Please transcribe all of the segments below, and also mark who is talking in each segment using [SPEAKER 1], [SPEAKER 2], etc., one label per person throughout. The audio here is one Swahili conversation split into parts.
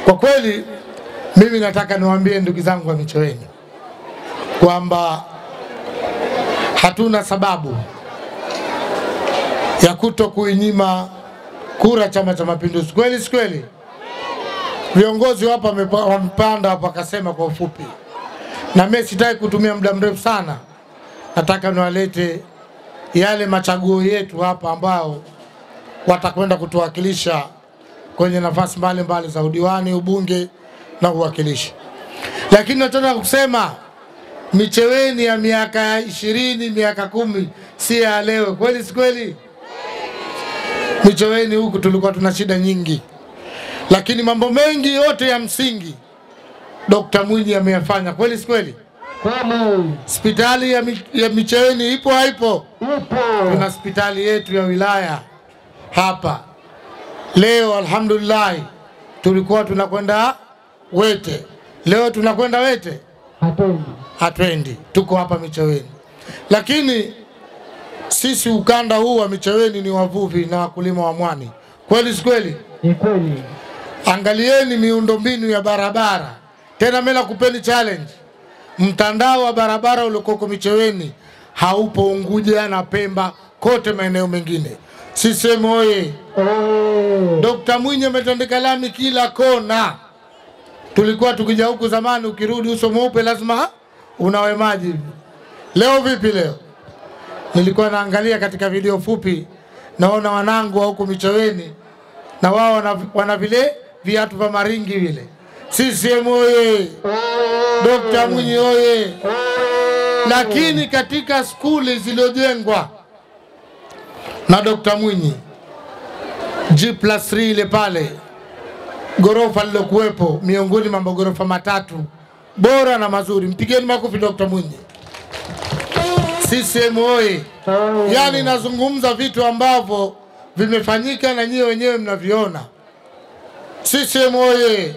[SPEAKER 1] Kwa kweli mimi nataka niwaambie ndugu zangu wa Micheweni kwamba hatuna sababu ya kutokuinyima kura Chama cha Mapinduzi. Kweli si kweli? Viongozi hapa wamepanda hapa akasema kwa ufupi. Na mimi sitaki kutumia muda mrefu sana. Nataka niwalete yale machaguo yetu hapa ambao watakwenda kutuwakilisha kwenye nafasi mbalimbali za udiwani, ubunge na uwakilishi. Lakini nataka kusema Micheweni ya miaka 20, miaka 10 si ya leo. Kweli si kweli? Micheweni huku tulikuwa tuna shida nyingi. Lakini mambo mengi yote ya msingi Dr. Mwinyi ameyafanya. Kweli si kweli?
[SPEAKER 2] Kweli.
[SPEAKER 1] Hospitali ya Micheweni ipo haipo?
[SPEAKER 2] Ipo.
[SPEAKER 1] Tuna hospitali yetu ya wilaya hapa. Leo alhamdulillah tulikuwa tunakwenda Wete. Leo tunakwenda Wete? Hatuendi. Tuko hapa Micheweni. Lakini sisi ukanda huu wa Micheweni ni wavuvi na wakulima wa mwani. Kweli si kweli?
[SPEAKER 2] Ni kweli.
[SPEAKER 1] Angalieni miundombinu ya barabara. Tena mimi nakupeni challenge. Mtandao wa barabara ulioko Micheweni haupo Unguja na Pemba, kote maeneo mengine. CCM oye! Dr. Mwinyi ametandika lami kila kona. Tulikuwa tukija huku zamani ukirudi uso mweupe lazima unawe maji. Leo vipi leo? Nilikuwa naangalia katika video fupi, naona wanangu wa huku Micheweni na wao wana vile viatu vya maringi vile. CCM oye! Dr. Mwinyi oye! Lakini katika skuli zilizojengwa na Dr. Mwinyi, G+3 ile pale, gorofa lilokuwepo miongoni mwa magorofa matatu bora na mazuri. Mpigeni makofi Dr. Mwinyi. CCM oye! Yani nazungumza vitu ambavyo vimefanyika na nyie wenyewe mnaviona. CCM oye!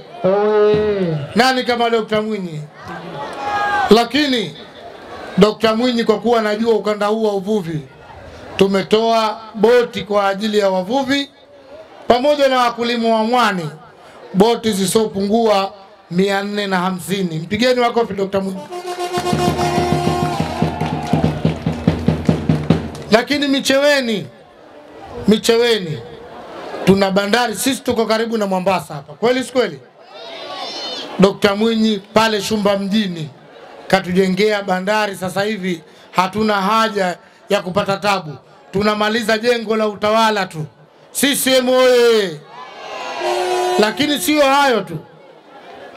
[SPEAKER 1] Nani kama Dr. Mwinyi? Lakini Dr. Mwinyi kwa kuwa najua ukanda huu wa uvuvi, tumetoa boti kwa ajili ya wavuvi pamoja na wakulima wa mwani, boti zisopungua 450. Mpigeni makofi Dr. Mwinyi. Lakini Micheweni tuna bandari. Sisi tuko karibu na Mombasa hapa. Kweli si kweli? Dr. Mwinyi pale Shumba mjini katujengea bandari. Sasa hivi hatuna haja ya kupata tabu. Tunamaliza jengo la utawala tu. CCM oye! Lakini sio hayo tu.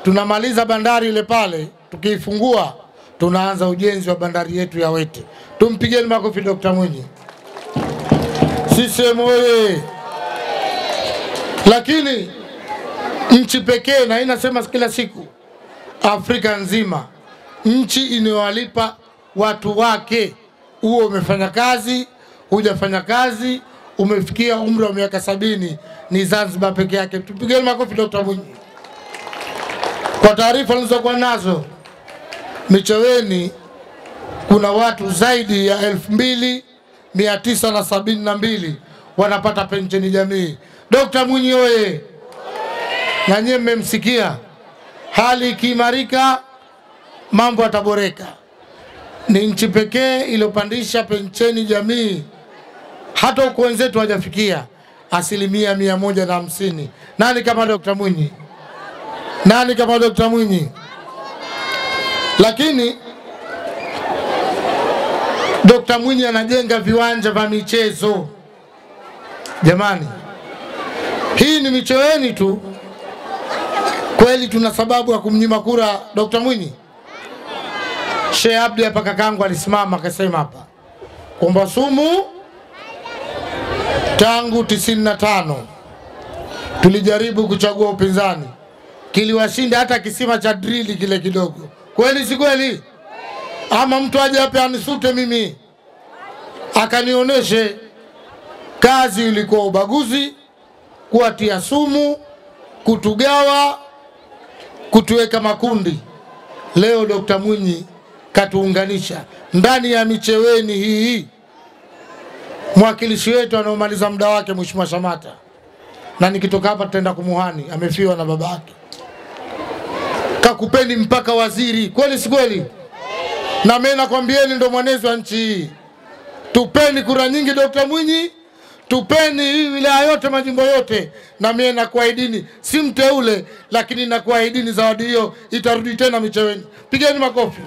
[SPEAKER 1] Tunamaliza bandari ile pale, tukiifungua tunaanza ujenzi wa bandari yetu ya Wete. Tumpigeni makofi Dr. Mwinyi. CCM oye! Lakini nchi pekee, na inasema kila siku, Afrika nzima, nchi inayowalipa watu wake, uwe umefanya kazi, hujafanya kazi, umefikia umri wa miaka 70, ni Zanzibar peke yake. Tupigeni makofi Dr. Mwinyi. Kwa taarifa nilizokuwa nazo, Micheweni kuna watu zaidi ya 2972 wanapata pensheni jamii. Dr. Mwinyi oye! Na nyie mmemsikia. Hali ikiimarika mambo yataboreka. Ni nchi pekee iliyopandisha pensheni jamii hata uko wenzetu hajafikia 150. Nani kama Dr. Mwinyi? Nani kama Dr. Mwinyi? Lakini Dr. Mwinyi anajenga viwanja vya michezo. Jamani, hii ni Micheweni tu. Kweli tuna sababu ya kumnyima kura Dr. Mwinyi? Sheikh Abdi hapa kakangu alisimama akasema hapa kwamba sumu tangu 95 tulijaribu kuchagua upinzani, kiliwashinda hata kisima cha drili kile kidogo. Kweli si kweli? Ama mtu aje hapa anisute mimi akanionyeshe kazi ilikuwa ubaguzi, kuatia sumu, kutugawa, kutuweka makundi. Leo Dr. Mwinyi katuunganisha ndani ya Micheweni hii. Mwakilishi wetu anaomaliza muda wake Mheshimiwa Shamata, na nikitoka hapa tutaenda kumuhani, amefiwa na babake. kakupeni mpaka waziri, kweli si kweli? Na mimi nakwambieni ndo mwanezi wa nchi hii. Tupeni kura nyingi Dr. Mwinyi, tupeni hii wilaya yote, majimbo yote, na mimi nakuahidini, si mteule lakini nakuahidini zawadi hiyo itarudi tena Micheweni. Pigeni makofi.